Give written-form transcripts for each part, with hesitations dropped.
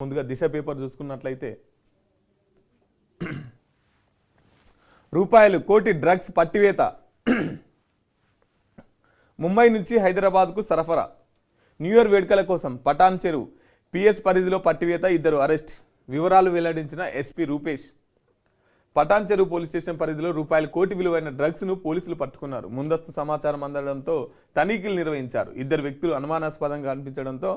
ముందుగా దిశ పేపర్ చూసుకున్నట్లయితే రూపాయలు కోటి డ్రగ్స్ పట్టివేత ముంబై నుంచి హైదరాబాద్కు సరఫరా న్యూ ఇయర్ వేడుకల కోసం పటాన్ చెరువు పిఎస్ పరిధిలో పట్టివేత 2 అరెస్ట్ వివరాలు వెల్లడించిన ఎస్పీ రూపేష్ పటాన్ చెరువు పోలీస్ స్టేషన్ పరిధిలో రూపాయలు కోటి విలువైన డ్రగ్స్ను పోలీసులు పట్టుకున్నారు. ముందస్తు సమాచారం అందడంతో తనిఖీలు నిర్వహించారు. 2 వ్యక్తులు అనుమానాస్పదంగా కనిపించడంతో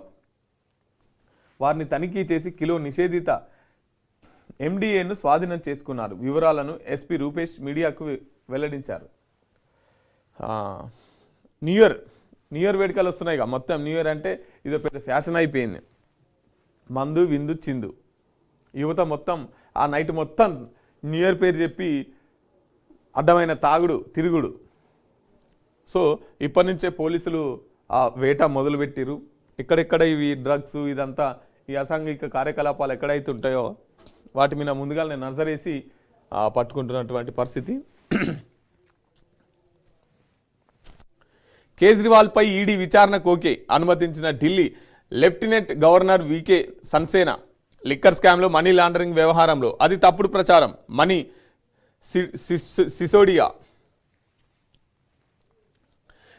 వారిని తనిఖీ చేసి కిలో నిషేధిత ఎండిఏను స్వాధీనం చేసుకున్నారు. వివరాలను ఎస్పీ రూపేష్ మీడియాకు వెల్లడించారు. న్యూ ఇయర్ వేడుకలు వస్తున్నాయి. మొత్తం న్యూ ఇయర్ అంటే ఇదో పెద్ద ఫ్యాషన్ అయిపోయింది. మందు విందు చిందు యువత మొత్తం ఆ నైట్ మొత్తం న్యూ ఇయర్ పేరు చెప్పి అడ్డమైన తాగుడు తిరుగుడు. సో ఇప్పటి నుంచే పోలీసులు ఆ వేట మొదలుపెట్టిరు. ఎక్కడెక్కడ ఇవి డ్రగ్స్ ఇదంతా ఈ అసాంఘిక కార్యకలాపాలు ఎక్కడైతే ఉంటాయో వాటి మీద ముందుగానే నజరేసి పట్టుకుంటున్నటువంటి పరిస్థితి. కేజ్రీవాల్పై ఈడీ విచారణకు ఓకే అనుమతించిన Delhi lieutenant governor VK Saxena liquor స్కామ్లో మనీ లాండరింగ్ వ్యవహారంలో అది తప్పుడు ప్రచారం మనీ సిసోడియా.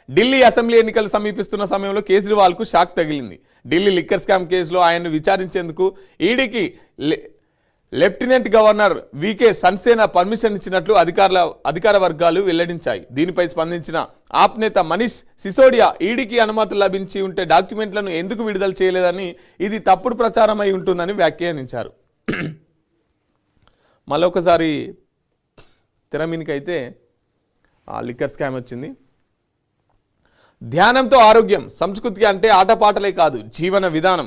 ఢిల్లీ అసెంబ్లీ ఎన్నికలు సమీపిస్తున్న సమయంలో కేజ్రీవాల్కు షాక్ తగిలింది. ఢిల్లీ లిక్కర్ స్కామ్ కేసులో ఆయన్ను విచారించేందుకు ఈడీకి లెఫ్టినెంట్ గవర్నర్ వికే సన్సేనా పర్మిషన్ ఇచ్చినట్లు అధికార వర్గాలు వెల్లడించాయి. దీనిపై స్పందించిన ఆప్ నేత మనీష్ సిసోడియా ఈడీకి అనుమతులు లభించి ఉంటే డాక్యుమెంట్లను ఎందుకు విడుదల చేయలేదని ఇది తప్పుడు ప్రచారం అయి ఉంటుందని వ్యాఖ్యానించారు. మళ్ళొకసారి తెరమీనికైతే లిక్కర్ స్కామ్ వచ్చింది. ధ్యానంతో ఆరోగ్యం సంస్కృతి అంటే ఆటపాటలే కాదు జీవన విధానం.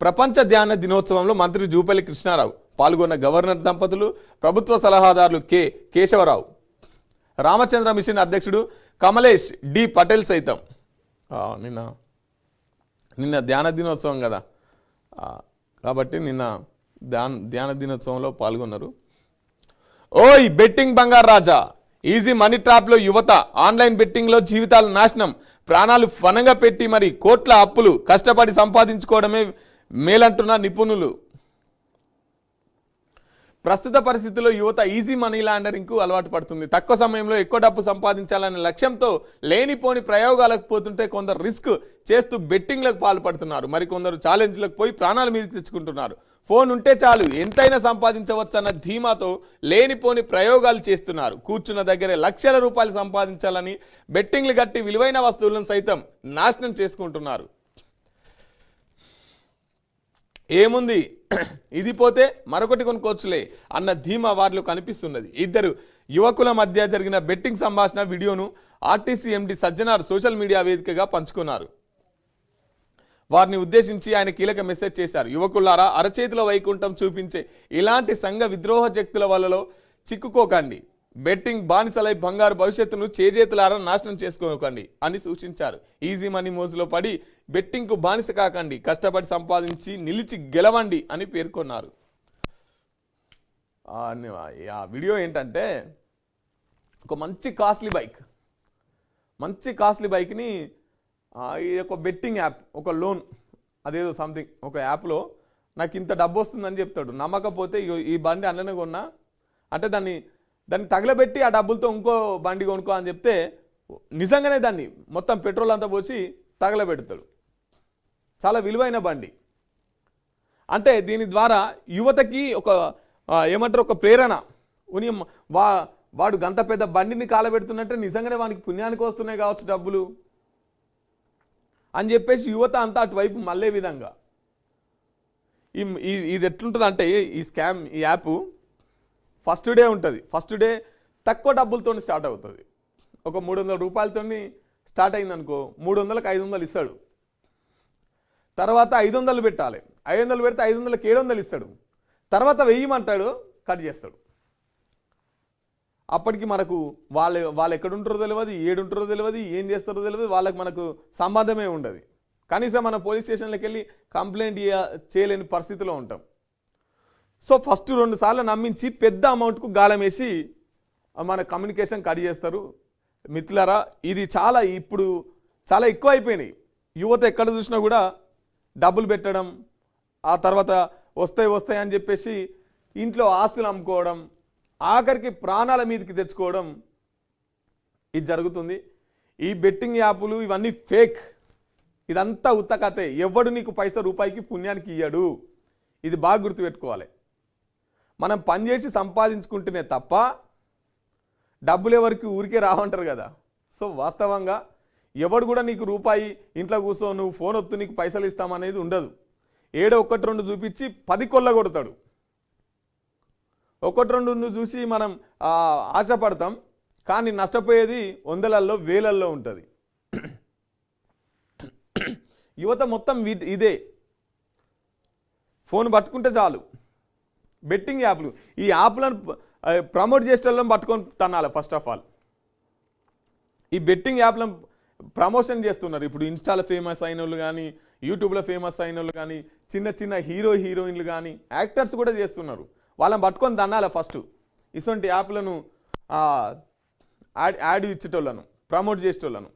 ప్రపంచ ధ్యాన దినోత్సవంలో మంత్రి జూపల్లి కృష్ణారావు పాల్గొన్న గవర్నర్ దంపతులు ప్రభుత్వ సలహాదారులు కేశవరావు రామచంద్ర మిషన్ అధ్యక్షుడు కమలేష్ డి పటేల్ సైతం నిన్న ధ్యాన దినోత్సవం కదా కాబట్టి నిన్న ధ్యాన దినోత్సవంలో పాల్గొన్నారు. ఓయ్ బెట్టింగ్ బంగారు రాజా ఈజీ మనీ ట్రాప్లో యువత ఆన్లైన్ బెట్టింగ్లో జీవితాల నాశనం ప్రాణాలు ఫనంగా పెట్టి మరి కోట్ల అప్పులు కష్టపడి సంపాదించుకోవడమే మేలంటున్న నిపుణులు. ప్రస్తుత పరిస్థితుల్లో యువత ఈజీ మనీ లాండరింగ్కు అలవాటు పడుతుంది. తక్కువ సమయంలో ఎక్కువ డబ్బు సంపాదించాలనే లక్ష్యంతో లేనిపోని ప్రయోగాలకు పోతుంటే కొందరు రిస్క్ చేస్తూ బెట్టింగ్లకు పాల్పడుతున్నారు. మరికొందరు ఛాలెంజ్లకు పోయి ప్రాణాల మీదకి తెచ్చుకుంటున్నారు. ఫోన్ ఉంటే చాలు ఎంతైనా సంపాదించవచ్చన్న ధీమాతో లేనిపోని ప్రయోగాలు చేస్తున్నారు. కూర్చున్న దగ్గరే లక్షల రూపాయలు సంపాదించాలని బెట్టింగ్లు కట్టి విలువైన వస్తువులను సైతం నాశనం చేసుకుంటున్నారు. ఏముంది ఇది పోతే మరొకటి కొనుక్కోవచ్చులే అన్న ధీమా వారిలో కనిపిస్తున్నది. 2 యువకుల మధ్య జరిగిన బెట్టింగ్ సంభాషణ వీడియోను ఆర్టీసీ ఎండి సజ్జనార్ సోషల్ మీడియా వేదికగా పంచుకున్నారు. వారిని ఉద్దేశించి ఆయన కీలక మెసేజ్ చేశారు. యువకులారా అరచేతిలో వైకుంఠం చూపించే ఇలాంటి సంఘ విద్రోహ శక్తుల వలలో చిక్కుకోకండి. బెట్టింగ్ బానిసలై బంగారు భవిష్యత్తును చేజేతులారా నాశనం చేసుకోకండి అని సూచించారు. ఈజీ మనీ మోజులో పడి బెట్టింగ్కు బానిస కాకండి. కష్టపడి సంపాదించి నిలిచి గెలవండి అని పేర్కొన్నారు. ఆ వీడియో ఏంటంటే ఒక మంచి కాస్ట్లీ బైక్ని ఒక బెట్టింగ్ యాప్ ఒక లోన్ అదేదో సంథింగ్ ఒక యాప్లో నాకు ఇంత డబ్బు వస్తుందని చెప్తాడు. నమ్మకపోతే ఈ బండి అందులోనే కొన్నా అంటే దాన్ని తగలబెట్టి ఆ డబ్బులతో ఇంకో బండి కొనుక్కో అని చెప్తే నిజంగానే దాన్ని మొత్తం పెట్రోల్ అంతా పోసి తగలబెడతాడు. చాలా విలువైన బండి. అంటే దీని ద్వారా యువతకి ఒక ప్రేరణ వాడు గంత పెద్ద బండిని కాలబెడుతున్నట్టే నిజంగానే వానికి పుణ్యానికి వస్తున్నాయి కావచ్చు డబ్బులు అని చెప్పేసి యువత అంతా అటువైపు మళ్ళే విధంగా ఇది ఎట్లుంటుంది అంటే ఈ యాప్ ఫస్ట్ డే ఉంటుంది. ఫస్ట్ డే తక్కువ డబ్బులతో స్టార్ట్ అవుతుంది. ఒక 300 రూపాయలతో స్టార్ట్ అయిందనుకో 300కి 500 ఇస్తాడు. తర్వాత 500 పెట్టాలి. 500 పెడితే 500కి 700 ఇస్తాడు. తర్వాత 1000 అంటాడు కట్ చేస్తాడు. అప్పటికి మనకు వాళ్ళు ఎక్కడుంటారో తెలియదు, ఏడుంటారో తెలియదు, ఏం చేస్తారో తెలియదు, వాళ్ళకి మనకు సంబంధమే ఉండదు. కనీసం మన పోలీస్ స్టేషన్లోకి వెళ్ళి కంప్లైంట్ చేయలేని పరిస్థితిలో ఉంటాం. సో ఫస్ట్ 2 సార్లు నమ్మించి పెద్ద అమౌంట్కు గాలం వేసి మన కమ్యూనికేషన్ కట్ చేస్తారు. మిత్రులారా ఇది ఇప్పుడు చాలా ఎక్కువ అయిపోయినాయి. యువత ఎక్కడ చూసినా కూడా డబ్బులు పెట్టడం ఆ తర్వాత వస్తాయి అని చెప్పేసి ఇంట్లో ఆస్తులు అమ్ముకోవడం, ఆఖరికి ప్రాణాల మీదకి తెచ్చుకోవడం ఇది జరుగుతుంది. ఈ బెట్టింగ్ యాప్లు ఇవన్నీ ఫేక్, ఇదంతా ఉత్త కథే. ఎవడు నీకు రూపాయికి పుణ్యానికి ఇయ్యడు. ఇది బాగా గుర్తుపెట్టుకోవాలి. మనం పనిచేసి సంపాదించుకుంటేనే తప్ప డబ్బులు ఎవరికి ఊరికే రావంటారు కదా. సో వాస్తవంగా ఎవడు కూడా నీకు రూపాయి ఇంట్లో కూర్చో నువ్వు ఫోన్ వద్దు నీకు పైసలు ఇస్తామనేది ఉండదు. ఏడో 1-2 చూపించి 10 కొల్ల కొడతాడు. 1-2 చూసి మనం ఆశపడతాం, కానీ నష్టపోయేది వందలల్లో వేలల్లో ఉంటుంది. యువత మొత్తం ఇదే, ఫోన్ పట్టుకుంటే చాలు బెట్టింగ్ యాప్లు. ఈ యాప్లను ప్రమోట్ చేసేటోళ్ళని పట్టుకొని తన్నాలి. ఫస్ట్ ఆఫ్ ఆల్ ఈ బెట్టింగ్ యాప్లను ప్రమోషన్ చేస్తున్నారు. ఇప్పుడు ఇన్స్టాలో ఫేమస్ అయిన వాళ్ళు కానీ, యూట్యూబ్లో ఫేమస్ అయిన వాళ్ళు కానీ, చిన్న హీరోయిన్లు కానీ, యాక్టర్స్ కూడా చేస్తున్నారు. వాళ్ళని పట్టుకొని తన్నాలి ఫస్ట్. ఇటువంటి యాప్లను యాడ్ ఇచ్చేటోళ్ళను, ప్రమోట్ చేసేటోళ్ళను,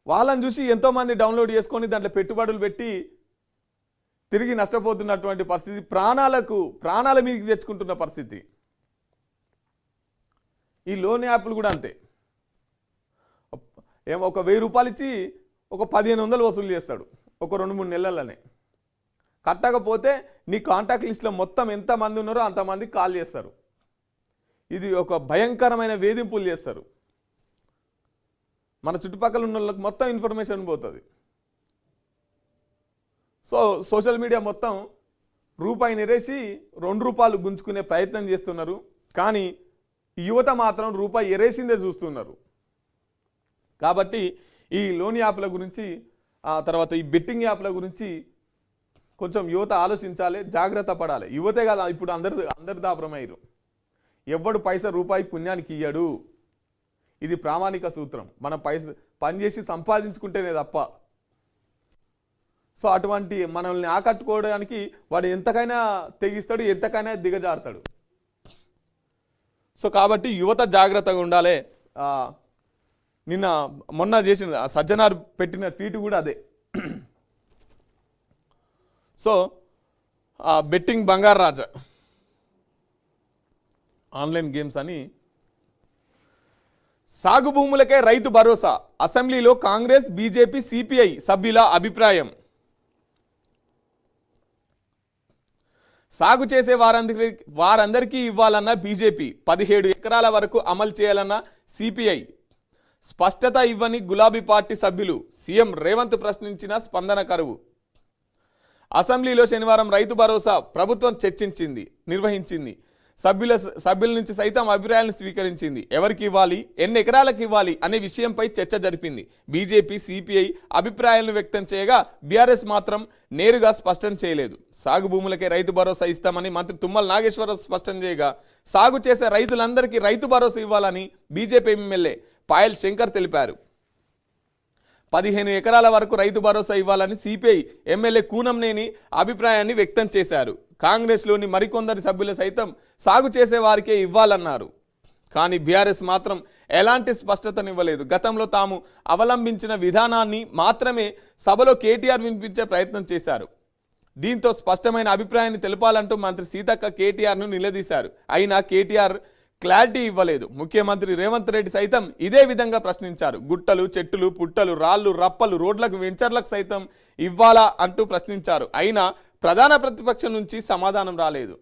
వాళ్ళని చూసి ఎంతోమంది డౌన్లోడ్ చేసుకొని దాంట్లో పెట్టుబడులు పెట్టి తిరిగి నష్టపోతున్నటువంటి పరిస్థితి, ప్రాణాల మీదకి తెచ్చుకుంటున్న పరిస్థితి. ఈ లోన్ యాప్లు కూడా అంతే. ఏమో ఒక 1000 రూపాయలు ఇచ్చి ఒక 1500 వసూలు చేస్తాడు ఒక 2-3 నెలలనే. కట్టకపోతే నీ కాంటాక్ట్ లిస్ట్లో మొత్తం ఎంతమంది ఉన్నారో అంతమందికి కాల్ చేస్తారు. ఇది ఒక భయంకరమైన వేధింపులు చేస్తారు. మన చుట్టుపక్కల ఉన్న వాళ్ళకి మొత్తం ఇన్ఫర్మేషన్ పోతుంది. సో సోషల్ మీడియా మొత్తం రూపాయి నెరేసి 2 రూపాయలు గుంజుకునే ప్రయత్నం చేస్తున్నారు. కానీ యువత మాత్రం రూపాయి ఎరేసిందే చూస్తున్నారు. కాబట్టి ఈ లోన్ యాప్ల గురించి, ఆ తర్వాత ఈ బెట్టింగ్ యాప్ల గురించి కొంచెం యువత ఆలోచించాలి, జాగ్రత్త పడాలి. యువతే కదా ఇప్పుడు అందరు దాపరమయ్యారు. ఎవడు రూపాయి పుణ్యానికి ఇయ్యడు. ఇది ప్రామాణిక సూత్రం. మనం పనిచేసి సంపాదించుకుంటేనే తప్ప. సో అటువంటి మనల్ని ఆకట్టుకోవడానికి వాడు ఎంతకైనా తెగిస్తాడు, ఎంతకైనా దిగజారుతాడు. సో కాబట్టి యువత జాగ్రత్తగా ఉండాలి. మొన్న చేసిన సజ్జనార్ పెట్టిన ట్వీట్ కూడా అదే. సో బెట్టింగ్ బంగారు రాజా, ఆన్లైన్ గేమ్స్ అని. సాగు భూములకే రైతు భరోసా, అసెంబ్లీలో కాంగ్రెస్, బీజేపీ, సిపిఐ సభ్యుల అభిప్రాయం. సాగు చేసే వారందరికీ ఇవ్వాలన్న బీజేపీ, 17 ఎకరాల వరకు అమలు చేయాలన్న సిపిఐ. స్పష్టత ఇవ్వని గులాబీ పార్టీ సభ్యులు, సీఎం రేవంత్ ప్రశ్నించిన స్పందన కరువు. అసెంబ్లీలో శనివారం రైతు భరోసా ప్రభుత్వం నిర్వహించింది. సభ్యుల నుంచి సైతం అభిప్రాయాలను స్వీకరించింది. ఎవరికి ఇవ్వాలి, ఎన్ని ఎకరాలకు ఇవ్వాలి అనే విషయంపై చర్చ జరిపింది. బీజేపీ, సిపిఐ అభిప్రాయాలను వ్యక్తం చేయగా బీఆర్ఎస్ మాత్రం నేరుగా స్పష్టం చేయలేదు. సాగు భూములకే రైతు భరోసా ఇస్తామని మంత్రి తుమ్మల నాగేశ్వరరావు స్పష్టం చేయగా, సాగు చేసే రైతులందరికీ రైతు భరోసా ఇవ్వాలని బీజేపీ ఎమ్మెల్యే పాయల్ శంకర్ తెలిపారు. 15 ఎకరాల వరకు రైతు భరోసా ఇవ్వాలని సిపిఐ ఎమ్మెల్యే కూనంనేని అభిప్రాయాన్ని వ్యక్తం చేశారు. కాంగ్రెస్లోని మరికొందరి సభ్యులు సైతం సాగు చేసే వారికే ఇవ్వాలన్నారు. కానీ బీఆర్ఎస్ మాత్రం ఎలాంటి స్పష్టతనివ్వలేదు. గతంలో తాము అవలంబించిన విధానాన్ని మాత్రమే సభలో కేటీఆర్ వినిపించే ప్రయత్నం చేశారు. దీంతో స్పష్టమైన అభిప్రాయాన్ని తెలపాలంటూ మంత్రి సీతక్క కేటీఆర్ను నిలదీశారు. అయినా కేటీఆర్ క్లారిటీ ఇవ్వలేదు. ముఖ్యమంత్రి రేవంత్ రెడ్డి సైతం ఇదే విధంగా ప్రశ్నించారు. గుట్టలు, చెట్టులు, పుట్టలు, రాళ్లు, రప్పలు, రోడ్లకు, వెంచర్లకు సైతం ఇవ్వాలా అంటూ ప్రశ్నించారు. అయినా ప్రధాన ప్రతిపక్షం నుంచి సమాధానం రాలేదు.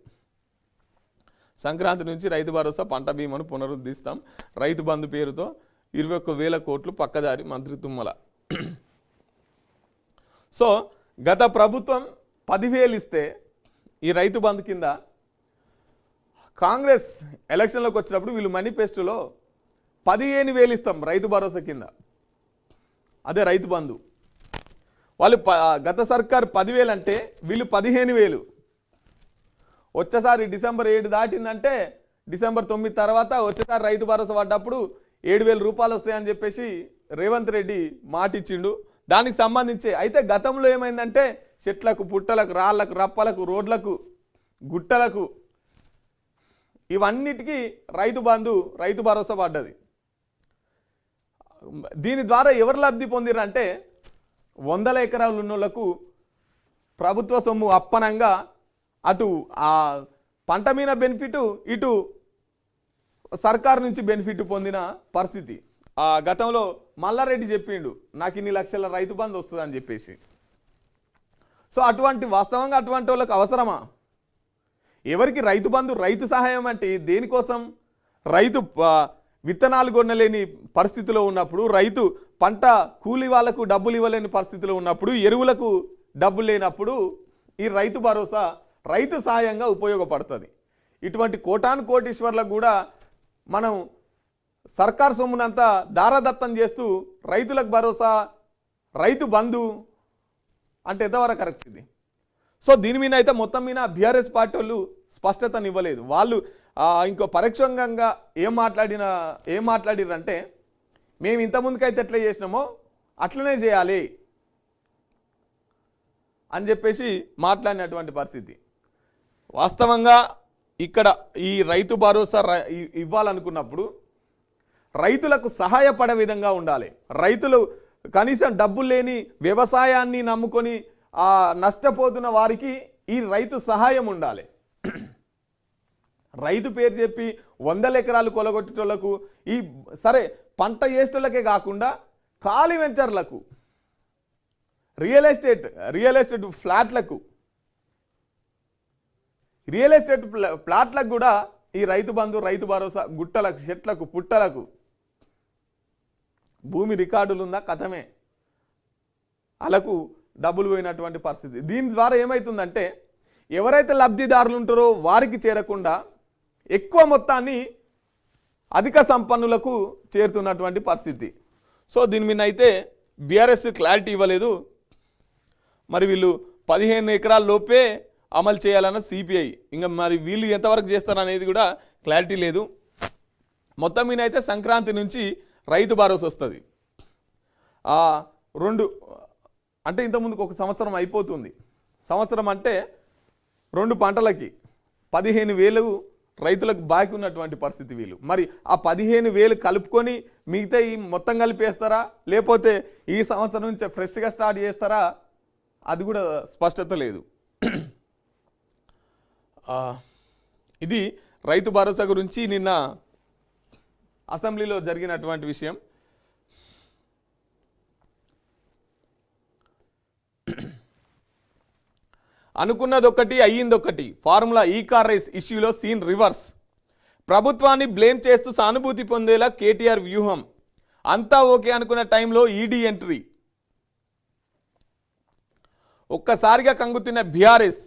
సంక్రాంతి నుంచి రైతు భరోసా, పంట బీమాను పునరుద్ధరిస్తాం, రైతు బంధు పేరుతో 21,000 కోట్లు పక్కదారి, మంత్రి తుమ్మల. సో గత ప్రభుత్వం 10,000 ఇస్తే ఈ రైతు బంధు కింద కాంగ్రెస్ ఎలక్షన్లోకి వచ్చినప్పుడు వీళ్ళు మేనిఫెస్టోలో 15,000 ఇస్తాం రైతు భరోసా కింద, అదే రైతు బంధు. వాళ్ళు గత సర్కారు 10,000 అంటే వీళ్ళు 15,000. వచ్చేసారి డిసెంబర్ 7 దాటిందంటే డిసెంబర్ 9 తర్వాత వచ్చేసారి రైతు భరోసా పడ్డప్పుడు 7,000 రూపాయలు వస్తాయని చెప్పేసి రేవంత్ రెడ్డి మాటిచ్చిండు. దానికి సంబంధించి అయితే గతంలో ఏమైందంటే చెట్లకు, పుట్టలకు, రాళ్లకు, రప్పలకు, రోడ్లకు, గుట్టలకు ఇవన్నిటికీ రైతు బంధు, రైతు భరోసా పడ్డది. దీని ద్వారా ఎవరు లబ్ధి పొందిరంటే 100 ఎకరాలు ఉన్న వాళ్ళకు ప్రభుత్వ సొమ్ము అప్పనంగా అటు ఆ పంట మీద బెనిఫిట్, ఇటు సర్కారు నుంచి బెనిఫిట్ పొందిన పరిస్థితి. ఆ గతంలో మల్లారెడ్డి చెప్పిండు నాకు ఇన్ని లక్షల రైతు బంధు వస్తుందని చెప్పేసి. సో అటువంటి వాస్తవంగా అటువంటి వాళ్ళకి అవసరమా? ఎవరికి రైతు బంధు, రైతు సహాయం అంటే దేనికోసం? రైతు విత్తనాలు కొనలేని పరిస్థితిలో ఉన్నప్పుడు, రైతు పంట కూలి వాళ్లకు డబ్బులు ఇవ్వలేని పరిస్థితిలో ఉన్నప్పుడు, ఎరువులకు డబ్బులు లేనప్పుడు ఈ రైతు భరోసా రైతు సహాయంగా ఉపయోగపడుతుంది. ఇటువంటి కోటాను కోటీశ్వర్లకు కూడా మనం సర్కార్ సొమ్మునంతా దారదత్తం చేస్తూ రైతులకు భరోసా, రైతు బంధు అంటే ఎంతవరకు కరెక్ట్ ఇది? సో దీని మీద అయితే మొత్తం మీద బీఆర్ఎస్ పార్టీ వాళ్ళు స్పష్టతనివ్వలేదు. వాళ్ళు ఇంకో పరోక్షంగా ఏం మాట్లాడిరంటే మేము ఇంతకుముందుకైతే ఎట్లా చేసినామో అట్లనే చేయాలి అని చెప్పేసి మాట్లాడినటువంటి పరిస్థితి. వాస్తవంగా ఇక్కడ ఈ రైతు భరోసా ఇవ్వాలనుకున్నప్పుడు రైతులకు సహాయపడే విధంగా ఉండాలి. రైతులు కనీసం డబ్బులు లేని వ్యవసాయాన్ని నమ్ముకొని నష్టపోతున్న వారికి ఈ రైతు సహాయం ఉండాలి. రైతు పేరు చెప్పి 100 ఎకరాలు కొలగొట్టేటోళ్లకు ఈ సరే పంట చేసేటోళ్ళకే కాకుండా ఖాళీ వెంచర్లకు, రియల్ ఎస్టేట్ ఫ్లాట్లకు, ప్లాట్లకు కూడా ఈ రైతు బంధు, రైతు భరోసా గుట్టలకు, చెట్లకు, పుట్టలకు భూమి రికార్డులు ఉందా కథమే అలకు డబ్బులు పోయినటువంటి పరిస్థితి. దీని ద్వారా ఏమవుతుందంటే ఎవరైతే లబ్ధిదారులు ఉంటారో వారికి చేరకుండా ఎక్కువ మొత్తాన్ని అధిక సంపన్నులకు చేరుతున్నటువంటి పరిస్థితి. సో దీని మీద అయితే బీఆర్ఎస్ క్లారిటీ ఇవ్వలేదు. మరి వీళ్ళు 15 ఎకరాల లోపే అమలు చేయాలన్న సిపిఐ, ఇంకా మరి వీళ్ళు ఎంతవరకు చేస్తారనేది కూడా క్లారిటీ లేదు. మొత్తం మీద అయితే సంక్రాంతి నుంచి రైతు భరోసా వస్తుంది. 2 అంటే ఇంతకుముందుకు 1 సంవత్సరం అయిపోతుంది. సంవత్సరం అంటే 2 పంటలకి 15,000 రైతులకు బాకీ ఉన్నటువంటి పరిస్థితి. వీళ్ళు మరి ఆ 15,000 కలుపుకొని మిగతా ఈ మొత్తం కలిపేస్తారా, లేకపోతే ఈ సంవత్సరం నుంచి ఫ్రెష్గా స్టార్ట్ చేస్తారా, అది కూడా స్పష్టత లేదు. ఇది రైతు భరోసా గురించి నిన్న అసెంబ్లీలో జరిగినటువంటి విషయం. అనుకున్నదొక్కటి అయ్యిందొక్కటి. ఫార్ములా ఈ కార్ రేస్ ఇష్యూలో సీన్ రివర్స్. ప్రభుత్వాన్ని బ్లేమ్ చేస్తూ సానుభూతి పొందేలా కేటీఆర్ వ్యూహం. అంతా ఓకే అనుకున్న టైంలో ఈడీ ఎంట్రీ. ఒక్కసారిగా కంగుతిన్న బీఆర్ఎస్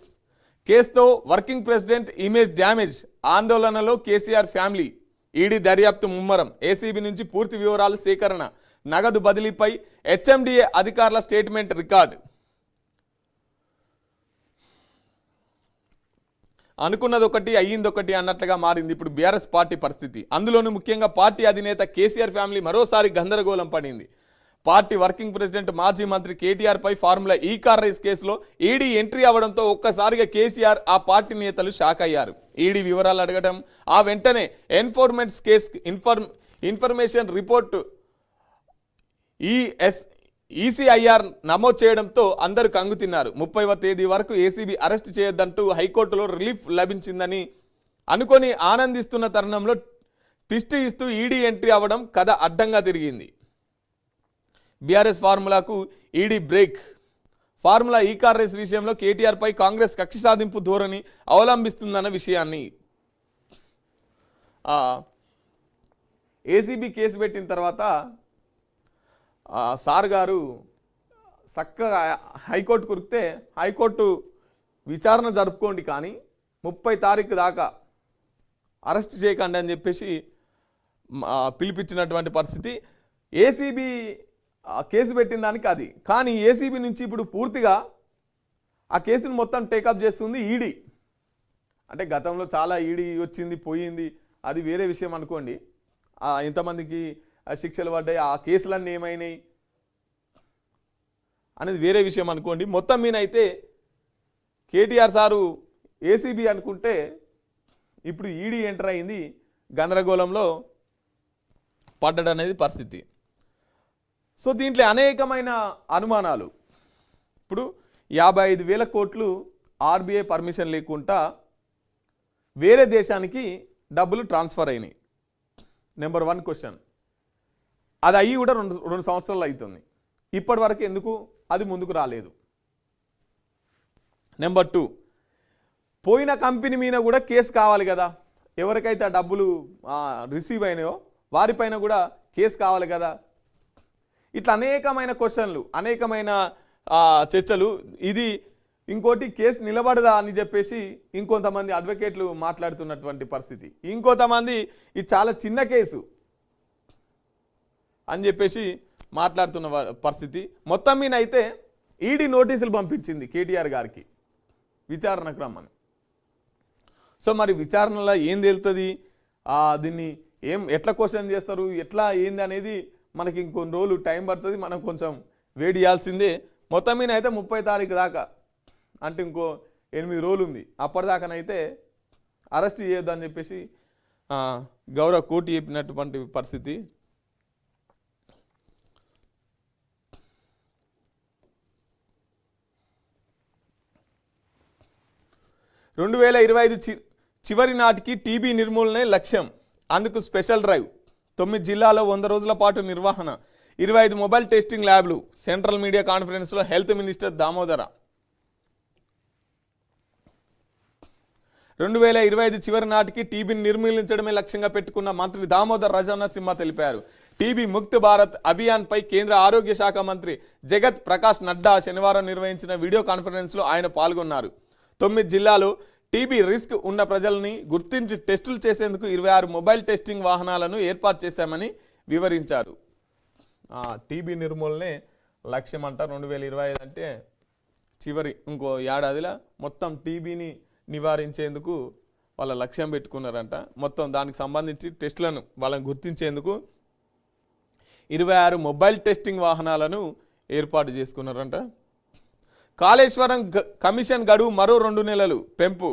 కేసుతో వర్కింగ్ ప్రెసిడెంట్ ఇమేజ్ డ్యామేజ్. ఆందోళనలో కేసీఆర్ ఫ్యామిలీ. ఈడీ దర్యాప్తు ముమ్మరం. ఏసీబీ నుంచి పూర్తి వివరాలు సేకరణ. నగదు బదిలీపై హెచ్ఎండిఏ అధికారుల స్టేట్మెంట్ రికార్డు. అనుకున్నదొకటి అయ్యిందొకటి అన్నట్లుగా మారింది ఇప్పుడు బీఆర్ఎస్ పార్టీ పరిస్థితి. అందులోనూ ముఖ్యంగా పార్టీ అధినేత కేసీఆర్ ఫ్యామిలీ మరోసారి గందరగోళం పడింది. పార్టీ వర్కింగ్ ప్రెసిడెంట్ మాజీ మంత్రి కేటీఆర్ పై ఫార్ములా ఈ కార్ రేస్ కేసులో ఈడీ ఎంట్రీ అవడంతో ఒక్కసారిగా కేసీఆర్, ఆ పార్టీ నేతలు షాక్ అయ్యారు. ఈడీ వివరాలు అడగడం, ఆ వెంటనే enforcement case information report ECIR నమోదు చేయడంతో అందరూ కంగుతిన్నారు. 30వ తేదీ వరకు ఏసీబీ అరెస్ట్ చేయొద్దంటూ హైకోర్టులో రిలీఫ్ లభించిందని అనుకొని ఆనందిస్తున్న తరుణంలో ట్విస్ట్ ఇస్తూ ఈడీ ఎంట్రీ అవ్వడం కథ అడ్డంగా తిరిగింది. బీఆర్ఎస్ ఫార్ములాకు ED break. Formula e car race విషయంలో కేటీఆర్ పై కాంగ్రెస్ కక్ష సాధింపు ధోరణి అవలంబిస్తుందన్న విషయాన్ని ఏసీబీ కేసు పెట్టిన తర్వాత సార్ గారు చక్కగా హైకోర్టు కురికితే హైకోర్టు విచారణ జరుపుకోండి కానీ 30 తారీఖు దాకా అరెస్ట్ చేయకండి అని చెప్పేసి పిలిపించినటువంటి పరిస్థితి. ఏసీబీ కేసు పెట్టిన దానికి అది, కానీ ఏసీబీ నుంచి ఇప్పుడు పూర్తిగా ఆ కేసును మొత్తం టేకప్ చేస్తుంది ఈడీ. అంటే గతంలో చాలా ఈడీ వచ్చింది పోయింది, అది వేరే విషయం అనుకోండి. ఎంతమందికి శిక్షలు పడ్డాయి, ఆ కేసులన్నీ ఏమైనాయి అనేది వేరే విషయం అనుకోండి. మొత్తం మీనైతే కేటీఆర్ సారు ఏసీబీ అనుకుంటే ఇప్పుడు ఈడీ ఎంటర్ అయింది, గందరగోళంలో పడ్డడనేది పరిస్థితి. సో దీంట్లో అనేకమైన అనుమానాలు. ఇప్పుడు 55,000 కోట్లు ఆర్బీఐ పర్మిషన్ లేకుండా వేరే దేశానికి డబ్బులు ట్రాన్స్ఫర్ అయినాయి. Number 1 question. అది అయ్యి కూడా రెండు సంవత్సరాలు అవుతుంది. ఇప్పటి వరకు ఎందుకు అది ముందుకు రాలేదు? నెంబర్ 2, పోయిన కంపెనీ మీద కూడా కేసు కావాలి కదా. ఎవరికైతే ఆ డబ్బులు రిసీవ్ అయినాయో వారిపైన కూడా కేసు కావాలి కదా. ఇట్లా అనేకమైన క్వశ్చన్లు, అనేకమైన చర్చలు. ఇది ఇంకోటి కేసు నిలబడదా అని చెప్పేసి ఇంకొంతమంది అడ్వకేట్లు మాట్లాడుతున్నటువంటి పరిస్థితి. ఇంకొంతమంది ఇది చాలా చిన్న కేసు అని చెప్పేసి మాట్లాడుతున్న పరిస్థితి. మొత్తం మీద అయితే ఈడీ నోటీసులు పంపించింది కేటీఆర్ గారికి విచారణకు రమ్మని. సో మరి విచారణలో ఏం తేలుతుంది, దీన్ని ఎట్లా క్వశ్చన్ చేస్తారు, ఎట్లా ఏంది అనేది మనకి ఇంకొన్ని రోజులు టైం పడుతుంది. మనం కొంచెం వెయిట్ చేయాల్సిందే. మొత్తం మీద అయితే 30 తారీఖు దాకా, అంటే ఇంకో 8 రోజులు ఉంది. అప్పటిదాకానైతే అరెస్ట్ చేయొద్దని చెప్పేసి గౌరవ కోర్టు చెప్పినటువంటి పరిస్థితి. రెండు 2025 చివరి నాటికి టీబీ నిర్మూలనే లక్ష్యం. అందుకు స్పెషల్ డ్రైవ్. 9 జిల్లాల్లో 100 రోజుల పాటు నిర్వహణ. 25 మొబైల్ టెస్టింగ్ ల్యాబ్లు. సెంట్రల్ మీడియా కాన్ఫరెన్స్లో హెల్త్ మినిస్టర్ దామోదర. 2025 చివరి నాటికి టీబీని నిర్మూలించడమే లక్ష్యంగా పెట్టుకున్న మంత్రి దామోదర్ రాజనరసింహ తెలిపారు. టీబీ ముక్త్ భారత్ అభియాన్పై కేంద్ర ఆరోగ్య శాఖ మంత్రి జగత్ ప్రకాష్ నడ్డా శనివారం నిర్వహించిన వీడియో కాన్ఫరెన్స్లో ఆయన పాల్గొన్నారు. 9 జిల్లాలో టీబీ రిస్క్ ఉన్న ప్రజల్ని గుర్తించి టెస్టులు చేసేందుకు 26 మొబైల్ టెస్టింగ్ వాహనాలను ఏర్పాటు చేశామని వివరించారు. టీబీ నిర్మూలనే లక్ష్యం అంట. 2025 అంటే చివరి ఇంకో ఏడాదిలో మొత్తం టీబీని నివారించేందుకు వాళ్ళ లక్ష్యం పెట్టుకున్నారంట. మొత్తం దానికి సంబంధించి టెస్టులను వాళ్ళని గుర్తించేందుకు 26 మొబైల్ టెస్టింగ్ వాహనాలను ఏర్పాటు చేసుకున్నారంట. కాళేశ్వరం కమిషన్ గడువు మరో 2 నెలలు పెంపు.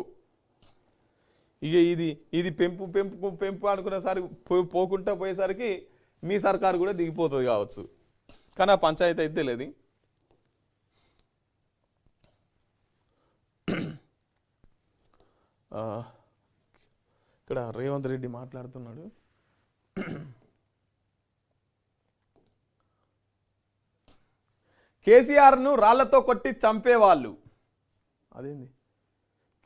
ఇక ఇది పెంపు పెంపు పెంపు అనుకునేసరికి పోకుండా పోయేసరికి మీ సర్కారు కూడా దిగిపోతుంది కావచ్చు. కానీ ఆ పంచాయతీ అయితే లేదు. ఇక్కడ రేవంత్ రెడ్డి మాట్లాడుతున్నాడు. కేసీఆర్ను రాళ్లతో కొట్టి చంపేవాళ్ళు. అదేంది,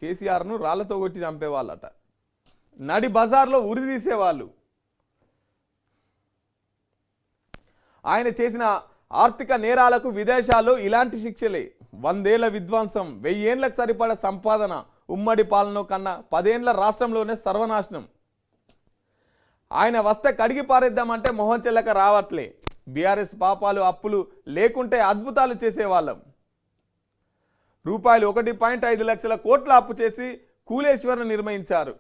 కేసీఆర్ను రాళ్లతో కొట్టి చంపేవాళ్ళట. నడి బజార్లో ఉరి తీసేవాళ్ళు. ఆయన చేసిన ఆర్థిక నేరాలకు విదేశాల్లో ఇలాంటి శిక్షలే. 100 ఏళ్ల విధ్వంసం, 1000 ఏళ్లకు సరిపడ సంపాదన, ఉమ్మడి పాలన కన్నా 10 ఏళ్ల రాష్ట్రంలోనే సర్వనాశనం. ఆయన వస్తే కడిగి పారేద్దామంటే మొహం చెల్లక రావట్లే. బీఆర్ఎస్ పాపాలు అప్పులు లేకుంటే అద్భుతాలు చేసేవాళ్ళం. రూపాయలు 1.5 లక్షల కోట్ల అప్పు చేసి కూలేశ్వరం నిర్మించారు.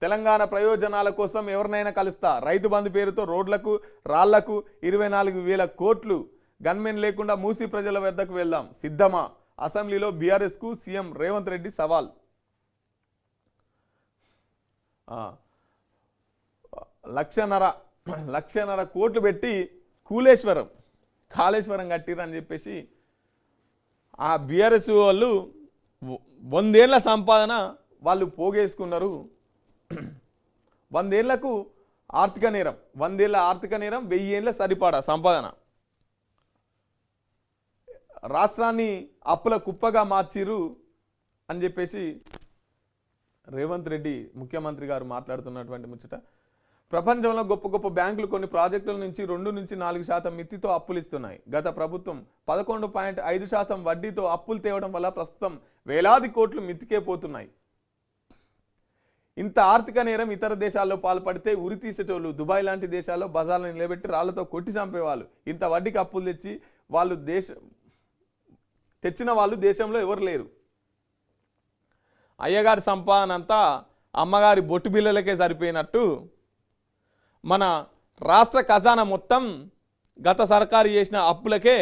తెలంగాణ ప్రయోజనాల కోసం ఎవరినైనా కలుస్తా. రైతు బంధు పేరుతో రోడ్లకు రాళ్లకు 24,000 కోట్లు. గన్మెన్ లేకుండా మూసి ప్రజల వద్దకు వెళ్దాం సిద్ధమా? అసెంబ్లీలో బీఆర్ఎస్కు సీఎం రేవంత్ రెడ్డి సవాల్. లక్షన్నర కోట్లు పెట్టి కాళేశ్వరం కట్టిరని చెప్పేసి ఆ బీఆర్ఎస్ వాళ్ళు 100 ఏళ్ల సంపాదన వాళ్ళు పోగేసుకున్నారు. 100 ఏళ్లకు ఆర్థిక నేరం, 100 ఏళ్ల ఆర్థిక నేరం, 1000 ఏళ్ల సరిపడా సంపాదన. రాష్ట్రాన్ని అప్పుల కుప్పగా మార్చిరు అని చెప్పేసి రేవంత్ రెడ్డి ముఖ్యమంత్రి గారు మాట్లాడుతున్నటువంటి ముచ్చట. ప్రపంచంలో గొప్ప గొప్ప బ్యాంకులు కొన్ని ప్రాజెక్టుల నుంచి 2-4% మిత్తితో అప్పులు ఇస్తున్నాయి. గత ప్రభుత్వం 11.5% వడ్డీతో అప్పులు తేవడం వల్ల ప్రస్తుతం వేలాది కోట్లు మిత్తికే పోతున్నాయి. ఇంత ఆర్థిక నేరం ఇతర దేశాల్లో పాల్పడితే ఉరి తీసేటోళ్ళు. దుబాయ్ లాంటి దేశాల్లో బజార్లను నిలబెట్టి రాళ్లతో కొట్టి చంపేవాళ్ళు. ఇంత వడ్డీకి అప్పులు తెచ్చిన వాళ్ళు దేశంలో ఎవరు లేరు. అయ్యగారి సంపాదన అంతా అమ్మగారి బొట్టు బిల్లలకే సరిపోయినట్టు మన రాష్ట్ర ఖజానా మొత్తం గత సర్కారు చేసిన అప్పులకే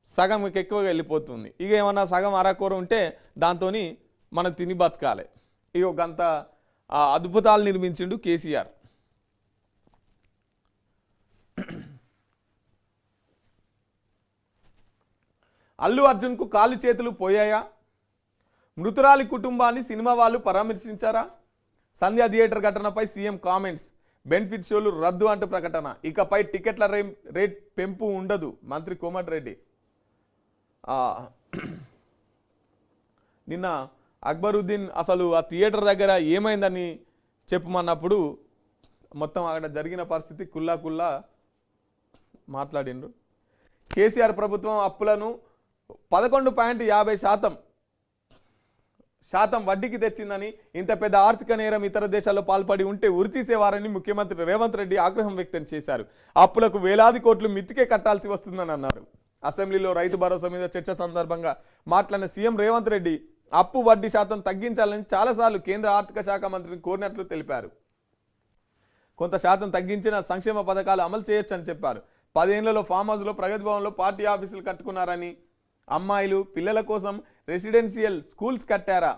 సగం ఎక్కువగా వెళ్ళిపోతుంది. ఇక ఏమన్నా సగం అరకూర ఉంటే దాంతో మనం తిని బతకాలి. ఇక గంత అద్భుతాలు నిర్మించిండు కేసీఆర్. అల్లు అర్జున్కు కాళ్ళు చేతులు పోయాయా? మృతురాలి కుటుంబాన్ని సినిమా వాళ్ళు పరామర్శించారా? సంధ్యా థియేటర్ ఘటనపై సీఎం కామెంట్స్. బెనిఫిట్ షోలు రద్దు అంటూ ప్రకటన. ఇకపై టికెట్ల రేట్ పెంపు ఉండదు మంత్రి కోమటిరెడ్డి. నిన్న అక్బరుద్దీన్ అసలు ఆ థియేటర్ దగ్గర ఏమైందని చెప్పమన్నప్పుడు మొత్తం అక్కడ జరిగిన పరిస్థితి కుల్లా మాట్లాడిండ్రు. కేసీఆర్ ప్రభుత్వం అప్పులను 11.50% వడ్డీకి తెచ్చిందని, ఇంత పెద్ద ఆర్థిక నేరం ఇతర దేశాల్లో పాల్పడి ఉంటే ఉరితీసేవారని ముఖ్యమంత్రి రేవంత్ రెడ్డి ఆగ్రహం వ్యక్తం చేశారు. అప్పులకు వేలాది కోట్లు మిత్తికే కట్టాల్సి వస్తుందని అన్నారు. అసెంబ్లీలో రైతు భరోసా మీద చర్చ సందర్భంగా మాట్లాడిన సీఎం రేవంత్ రెడ్డి అప్పు వడ్డీ శాతం తగ్గించాలని చాలాసార్లు కేంద్ర ఆర్థిక శాఖ మంత్రిని కోరినట్లు తెలిపారు. కొంత శాతం తగ్గించిన సంక్షేమ పథకాలు అమలు చేయొచ్చని చెప్పారు. 10 ఏళ్లలో ఫామ్ హౌస్లో ప్రగతి భవన్లో పార్టీ ఆఫీసులు కట్టుకున్నారని, అమ్మాయిలు పిల్లల కోసం రెసిడెన్షియల్ స్కూల్స్ కట్టారా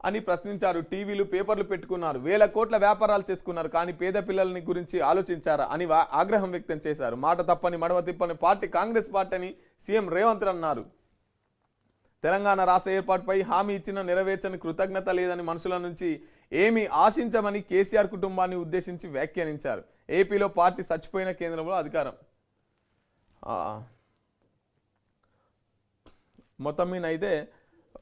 అని ప్రశ్నించారు. టీవీలు పేపర్లు పెట్టుకున్నారు, వేల కోట్ల వ్యాపారాలు చేసుకున్నారు, కానీ పేద పిల్లలని గురించి ఆలోచించారా అని ఆగ్రహం వ్యక్తం చేశారు. మాట తప్పని మడవ తిప్పని పార్టీ కాంగ్రెస్ పార్టీ అని సీఎం రేవంత్ అన్నారు. తెలంగాణ రాష్ట్ర ఏర్పాటుపై హామీ ఇచ్చిన నెరవేర్చని కృతజ్ఞత లేదని, మనుషుల నుంచి ఏమీ ఆశించమని కేసీఆర్ కుటుంబాన్ని ఉద్దేశించి వ్యాఖ్యానించారు. ఏపీలో పార్టీ చచ్చిపోయిన, కేంద్రంలో అధికారం. మొత్తం మీద అయితే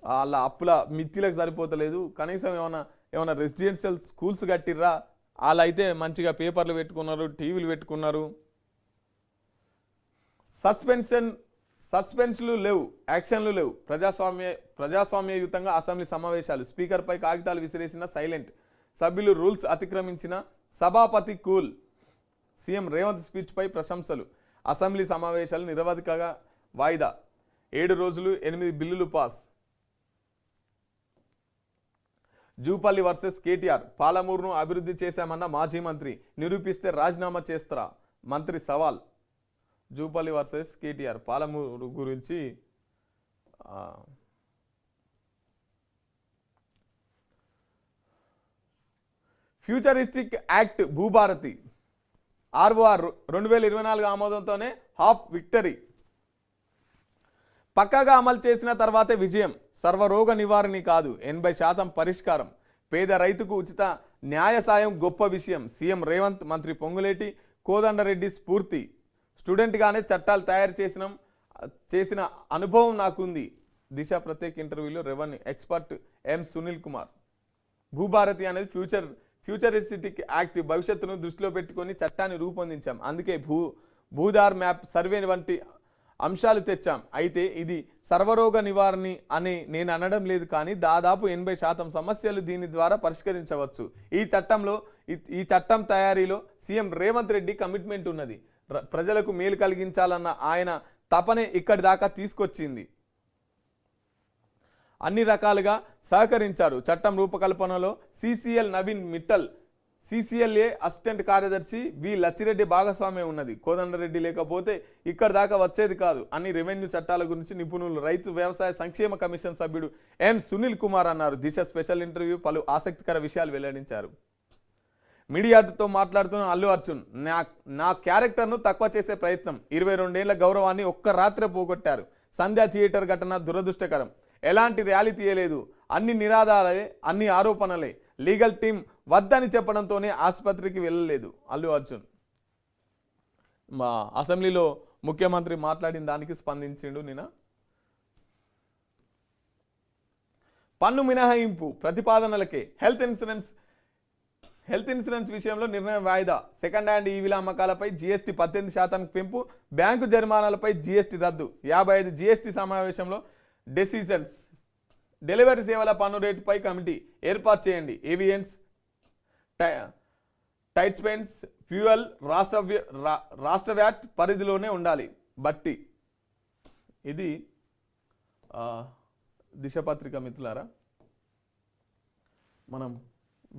వాళ్ళ అప్పుల మిత్తిలకు సరిపోతలేదు. కనీసం ఏమైనా రెసిడెన్షియల్ స్కూల్స్ కట్టిర్రా? వాళ్ళు అయితే మంచిగా పేపర్లు పెట్టుకున్నారు, టీవీలు పెట్టుకున్నారు. సస్పెన్స్లు లేవు, యాక్షన్లు లేవు. ప్రజాస్వామ్యయుతంగా అసెంబ్లీ సమావేశాలు. స్పీకర్పై కాగితాలు విసిరేసిన సైలెంట్ సభ్యులు, రూల్స్ అతిక్రమించిన సభాపతి కూల్. సీఎం రేవంత్ స్పీచ్పై ప్రశంసలు. అసెంబ్లీ సమావేశాలు నిరవధికంగా వాయిదా. 7 రోజులు 8 బిల్లులు పాస్. జూపల్లి వర్సెస్ కేటీఆర్. పాలమూరును అభివృద్ధి చేశామన్న మాజీ మంత్రి, నిరూపిస్తే రాజీనామా చేస్తారా? మంత్రి సవాల్. Jupally versus KTR. పాలమూరు గురించి ఫ్యూచరిస్టిక్ యాక్ట్ భూభారతి. ఆర్ఓఆర్ 2024 ఆమోదంతోనే హాఫ్ విక్టరీ. పక్కాగా అమలు చేసిన తర్వాతే విజయం. సర్వరోగ నివారణి కాదు, 80% పరిష్కారం. పేద రైతుకు ఉచిత న్యాయ సాయం గొప్ప విషయం. సీఎం రేవంత్, మంత్రి పొంగులేటి, కోదండరెడ్డి స్ఫూర్తి. స్టూడెంట్గానే చట్టాలు తయారు చేసిన అనుభవం నాకుంది. దిశ ప్రత్యేక ఇంటర్వ్యూలో రెవెన్యూ ఎక్స్పర్ట్ ఎం సునీల్ కుమార్. భూభారతి అనేది ఫ్యూచరిస్టిక్ యాక్ట్. భవిష్యత్తును దృష్టిలో పెట్టుకొని చట్టాన్ని రూపొందించాం. అందుకే భూధార్ మ్యాప్, సర్వే వంటి అంశాలు తెచ్చాం. అయితే ఇది సర్వరోగ నివారణి అని నేను అనడం లేదు, కానీ దాదాపు 80% సమస్యలు దీని ద్వారా పరిష్కరించవచ్చు. ఈ చట్టం తయారీలో సీఎం రేవంత్ రెడ్డి కమిట్మెంట్ ఉన్నది. ప్రజలకు మేలు కలిగించాలన్న ఆయన తపనే ఇక్కడి దాకా తీసుకొచ్చింది. అన్ని రకాలుగా సహకరించారు. చట్టం రూపకల్పనలో CCL Naveen Mittal, CCLA assistant కార్యదర్శి వి లచ్చిరెడ్డి భాగస్వామ్యం ఉన్నది. కోదండరెడ్డి లేకపోతే ఇక్కడి దాకా వచ్చేది కాదు అని రెవెన్యూ చట్టాల గురించి నిపుణులు, రైతు వ్యవసాయ సంక్షేమ కమిషన్ సభ్యుడు ఎం సునీల్ కుమార్ అన్నారు. దిశ స్పెషల్ ఇంటర్వ్యూ పలు ఆసక్తికర విషయాలు వెల్లడించారు. మీడియాతో మాట్లాడుతున్న అల్లు అర్జున్, నా క్యారెక్టర్ను తక్కువ చేసే ప్రయత్నం. 22 ఏళ్ల గౌరవాన్ని ఒక్క రాత్రే పోగొట్టారు. సంధ్యా థియేటర్ ఘటన దురదృష్టకరం. ఎలాంటి ర్యాలీ తీయలేదు, అన్ని నిరాధారాలే, అన్ని ఆరోపణలే. లీగల్ టీం వద్దని చెప్పడంతోనే ఆసుపత్రికి వెళ్ళలేదు అల్లు అర్జున్. మా అసెంబ్లీలో ముఖ్యమంత్రి మాట్లాడిన దానికి స్పందించిండు నిన్న. పన్ను మినహాయింపు ప్రతిపాదనలకే హెల్త్ ఇన్సూరెన్స్ విషయంలో నిర్ణయం వాయిదా. సెకండ్ హ్యాండ్ ఈవీల అమ్మకాలపై జీఎస్టీ 18% పెంపు. బ్యాంకు జరిమానాలపై జీఎస్టీ రద్దు. 55 జీఎస్టీ సమావేశంలో డెసిషన్స్. డెలివరీ సేవల పన్ను రేటుపై కమిటీ ఏర్పాటు చేయండి. ఏవియన్స్, టైట్స్పెన్స్, ఫ్యూయల్ రాష్ట్ర వ్యాట్ పరిధిలోనే ఉండాలి. బట్టి ఇది దిశపత్రిక మిత్రులారా. మనం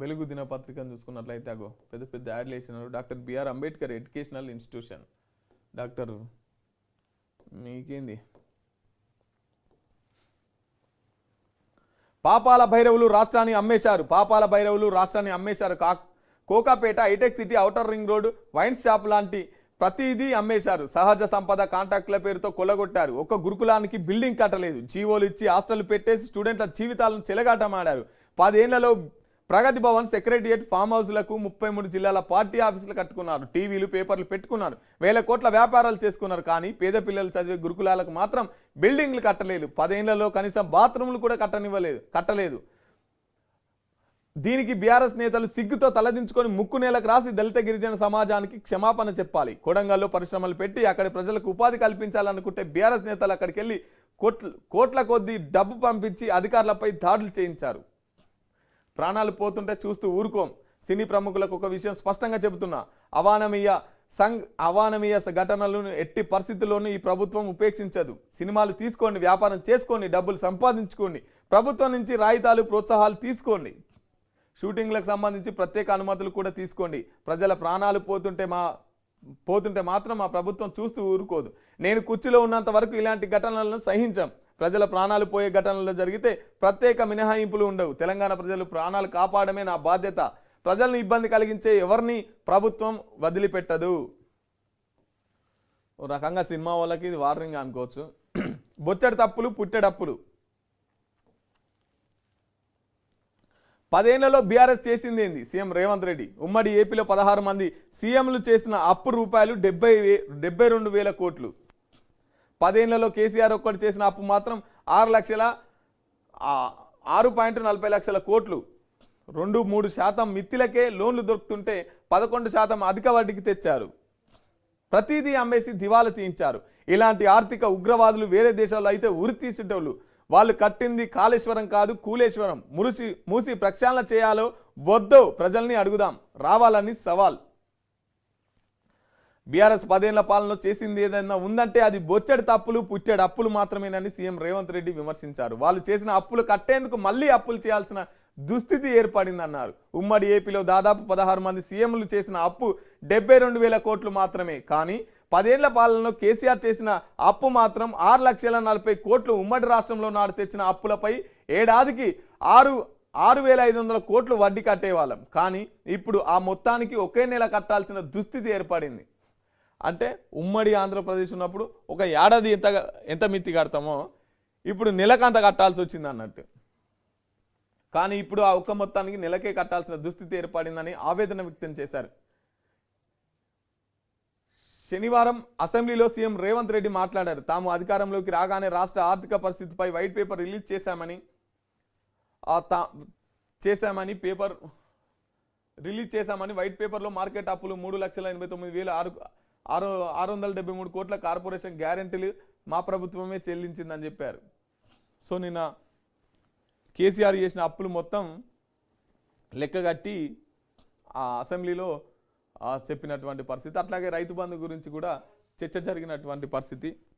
వెలుగు దినపత్రికను చూసుకున్నట్లయితే అగో పెద్ద పెద్ద యాడ్లు వేసినారు. Doctor BR Ambedkar educational institution. Doctor మీకేంది, పాపాల భైరవులు రాష్ట్రాన్ని అమ్మేశారు. Kokapet, Hitec City, outer ring road, wines shop లాంటి ప్రతిదీ అమ్మేశారు. సహజ సంపద కాంట్రాక్టుల పేరుతో కొల్లగొట్టారు. ఒక్క గురుకులానికి బిల్డింగ్ కట్టలేదు. జీవోలు ఇచ్చి హాస్టల్ పెట్టేసి స్టూడెంట్ల జీవితాలను చెలగాటమాడారు. 10 ఏళ్లలో ప్రగతి భవన్, సెక్రటరియట్, ఫామ్ హౌస్లకు 33 జిల్లాల పార్టీ ఆఫీసులు కట్టుకున్నారు. టీవీలు, పేపర్లు పెట్టుకున్నారు. 1000 కోట్ల వ్యాపారాలు చేసుకున్నారు. కానీ పేద పిల్లలు చదివే గురుకులాలకు మాత్రం బిల్డింగ్లు కట్టలేదు. 10 ఏళ్లలో కనీసం బాత్రూమ్లు కూడా కట్టలేదు. దీనికి బీఆర్ఎస్ నేతలు సిగ్గుతో తలదించుకొని ముక్కు నేలకు రాసి దళిత గిరిజన సమాజానికి క్షమాపణ చెప్పాలి. కొడంగల్లో పరిశ్రమలు పెట్టి అక్కడి ప్రజలకు ఉపాధి కల్పించాలనుకుంటే బీఆర్ఎస్ నేతలు అక్కడికి వెళ్ళి కోట్ల కొద్దీ డబ్బు పంపించి అధికారులపై దాడులు చేయించారు. ప్రాణాలు పోతుంటే చూస్తూ ఊరుకోం. సినీ ప్రముఖులకు ఒక విషయం స్పష్టంగా చెబుతున్నా, అవానమీయ ఘటనలను ఎట్టి పరిస్థితుల్లోనూ ఈ ప్రభుత్వం ఉపేక్షించదు. సినిమాలు తీసుకోండి, వ్యాపారం చేసుకోండి, డబ్బులు సంపాదించుకోండి, ప్రభుత్వం నుంచి రాయితాలు, ప్రోత్సాహాలు తీసుకోండి, షూటింగ్లకు సంబంధించి ప్రత్యేక అనుమతులు కూడా తీసుకోండి. ప్రజల ప్రాణాలు పోతుంటే మాత్రం మా ప్రభుత్వం చూస్తూ ఊరుకోదు. నేను కుర్చీలో ఉన్నంత వరకు ఇలాంటి ఘటనలను సహించాం. ప్రజల ప్రాణాలు పోయే ఘటనలు జరిగితే ప్రత్యేక మినహాయింపులు ఉండవు. తెలంగాణ ప్రజలు ప్రాణాలు కాపాడమే నా బాధ్యత. ప్రజలను ఇబ్బంది కలిగించే ఎవరిని ప్రభుత్వం వదిలిపెట్టదు. ఓ రకంగా సినిమా వాళ్ళకి ఇది వార్నింగ్ అనుకోవచ్చు. బొచ్చడి తప్పులు పుట్టెడప్పులు. 10 ఏళ్లలో బీఆర్ఎస్ చేసింది ఏంది? సీఎం రేవంత్ రెడ్డి ఉమ్మడి ఏపీలో 16 మంది సీఎంలు చేసిన అప్పు రూపాయలు 72,000 కోట్లు. 10 ఏళ్లలో కేసీఆర్ ఒక్కటి చేసిన అప్పు మాత్రం 6.40 లక్షల కోట్లు. 2-3% మిత్తిలకే లోన్లు దొరుకుతుంటే 11% అధిక వడ్డీకి తెచ్చారు. ప్రతిదీ అమ్మేసి దివాలా తీయించారు. ఇలాంటి ఆర్థిక ఉగ్రవాదులు వేరే దేశాల్లో అయితే ఉరి తీసేటోళ్ళు. వాళ్ళు కట్టింది కాళేశ్వరం కాదు, కూలేశ్వరం. మూసి ప్రక్షాళన చేయాలో వద్దో ప్రజల్ని అడుగుదాం, రావాలని సవాల్. బీఆర్ఎస్ 10 ఏళ్ల పాలనలో చేసింది ఏదైనా ఉందంటే అది బొచ్చడి తప్పులు పుట్టెడు అప్పులు మాత్రమేనని సీఎం రేవంత్ రెడ్డి విమర్శించారు. వాళ్ళు చేసిన అప్పులు కట్టేందుకు మళ్ళీ అప్పులు చేయాల్సిన దుస్థితి ఏర్పడిందన్నారు. ఉమ్మడి ఏపీలో దాదాపు 16 మంది సీఎంలు చేసిన అప్పు 72,000 కోట్లు మాత్రమే. కానీ 10 ఏళ్ల పాలనలో కేసీఆర్ చేసిన అప్పు మాత్రం 6,40,000 కోట్లు. ఉమ్మడి రాష్ట్రంలో నాడు తెచ్చిన అప్పులపై ఏడాదికి 6,500 కోట్లు వడ్డీ కట్టేవాళ్ళం. కానీ ఇప్పుడు ఆ మొత్తానికి ఒకే నెల కట్టాల్సిన దుస్థితి ఏర్పడింది. అంటే ఉమ్మడి ఆంధ్రప్రదేశ్ ఉన్నప్పుడు ఒక ఏడాది ఎంత మిత్తి కడతామో ఇప్పుడు నెలకంత కట్టాల్సి వచ్చింది అన్నట్టు. కానీ ఇప్పుడు ఆ ఒక్క మొత్తానికి నెలకే కట్టాల్సిన దుస్థితి ఏర్పడిందని ఆవేదన వ్యక్తం చేశారు. శనివారం అసెంబ్లీలో సీఎం రేవంత్ రెడ్డి మాట్లాడారు. తాము అధికారంలోకి రాగానే రాష్ట్ర ఆర్థిక పరిస్థితిపై వైట్ పేపర్ రిలీజ్ చేశామని వైట్ పేపర్లో మార్కెట్ అప్పులు 3,89,673 కోట్ల కార్పొరేషన్ గ్యారెంటీలు మా ప్రభుత్వమే చెల్లించిందని చెప్పారు. సో నిన్న కేసీఆర్ చేసిన అప్పులు మొత్తం లెక్కగట్టి ఆ అసెంబ్లీలో చెప్పినటువంటి పరిస్థితి. అట్లాగే రైతు బంధు గురించి కూడా చర్చ జరిగినటువంటి పరిస్థితి.